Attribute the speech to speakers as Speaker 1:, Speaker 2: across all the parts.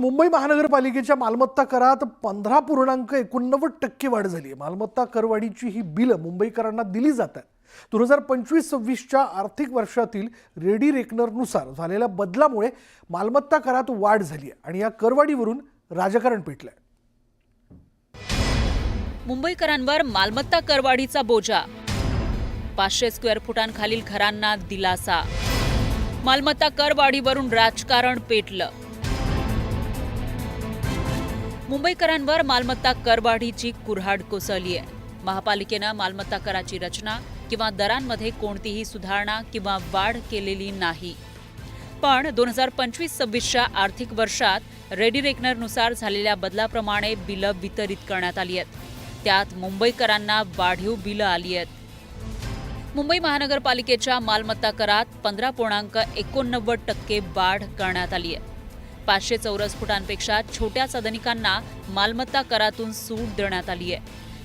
Speaker 1: मुंबई महानगरपालिकेच्या मालमत्ता करात 15.89% वाढ झाली आहे। मालमत्ता करवाढीची ही बिलं मुंबईकरांना दिली जातात। 2025-26च्या आर्थिक वर्षातील रेडी रेकनरनुसार झालेल्या बदलामुळे मालमत्ता करात वाढ झाली आहे आणि या करवाढीवरून राजकारण पेटलंय।
Speaker 2: मुंबईकरांवर मालमत्ता करवाढीचा बोजा, 500 स्क्वेअर फुटांखालील घरांना दिलासा, मालमत्ता करवाढीवरून राजकारण पेटलं। मुंबईकरांवर मालमत्ता करवाढीची कुऱ्हाड कोसळली आहे। महापालिकेनं मालमत्ता कराची रचना किंवा दरांमध्ये कोणतीही सुधारणा किंवा वाढ केलेली नाही। पण 2025-26च्या आर्थिक वर्षात रेडी रेकनरनुसार झालेल्या बदलाप्रमाणे बिलं वितरित करण्यात आली आहेत। त्यात मुंबईकरांना वाढीव बिलं आली आहेत। मुंबई महानगरपालिकेच्या मालमत्ता करात 15.89% वाढ करण्यात आली आहे। 500 चौरस फुटांपेक्षा छोट्या सदनिकांना मालमत्ता करातून सूट देण्यात आली आहे।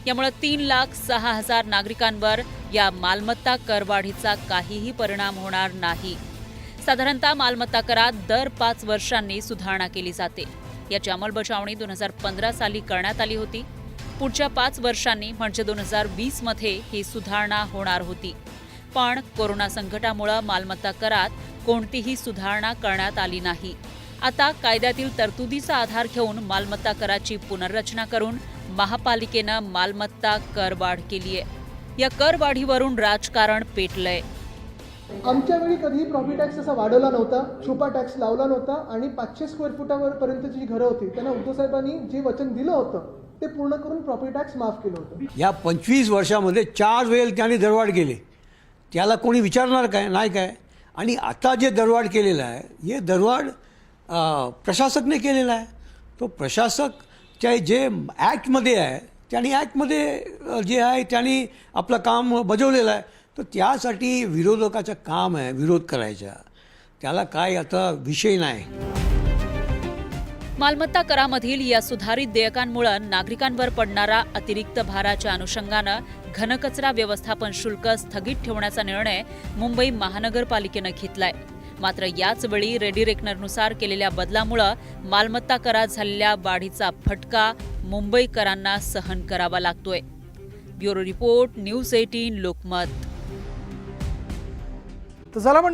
Speaker 2: यामुळे 3,06,000 नागरिकांवर या मालमत्ता करवाढीचा काहीही परिणाम होणार नाही। साधारणतः मालमत्ता करात दर 5 वर्षांनी सुधारणा केली जाते। याची अंमलबजावणी 2015 साली करण्यात आली होती। पुढच्या 5 वर्षांनी म्हणजे 2020 मध्ये ही सुधारणा होणार होती। पण कोरोना संकटामुळे मालमत्ता करात कोणतीही सुधारणा करण्यात आली नाही। आता कायद्यातील तरतुदीचा आधार घेऊन मालमत्ता कराची पुनर्रचना करून महापालिकेनं मालमत्ता करवाढ केली आहे। या करवाढीवरून राजकारण पेटलंय।
Speaker 3: आमच्या वेळी कधीही प्रॉपर्टी टॅक्स असा वाढवला नव्हता, छुपा टॅक्स लावला नव्हता आणि 500 स्क्वेअर फुटापर्यंतची जी घरं होती त्यांना उद्धव साहेबांनी जे वचन दिलं होतं ते पूर्ण करून प्रॉपर्टी टॅक्स माफ केलं होतं।
Speaker 4: या 25 वर्षामध्ये 4 वेळेला त्यांनी दरवाढ केले, त्याला कोणी विचारणार काय नाही काय। आणि आता जे दरवाढ केलेलं आहे हे दरवाढ प्रशासकने केलेला आहे। तो प्रशासक जे ॲक्टमध्ये आहे त्यांनी ॲक्टमध्ये जे आहे त्यांनी आपलं काम बजावलेलं आहे। तर त्यासाठी विरोधकाचं काम आहे विरोध करायचा, त्याला काय आता विषय नाही।
Speaker 2: मालमत्ता करामधील या सुधारित देयकांमुळे नागरिकांवर पडणारा अतिरिक्त भाराच्या अनुषंगानं घनकचरा व्यवस्थापन शुल्क स्थगित ठेवण्याचा निर्णय मुंबई महानगरपालिकेनं घेतलाय। मात्र याच वेळी रेडी रेकनरनुसार केलेल्या बदलामुळे मालमत्ता करात झालेल्या वाढीचा फटका मुंबईकरांना सहन करावा लागतोय। Bureau report, news 18 Lokmat.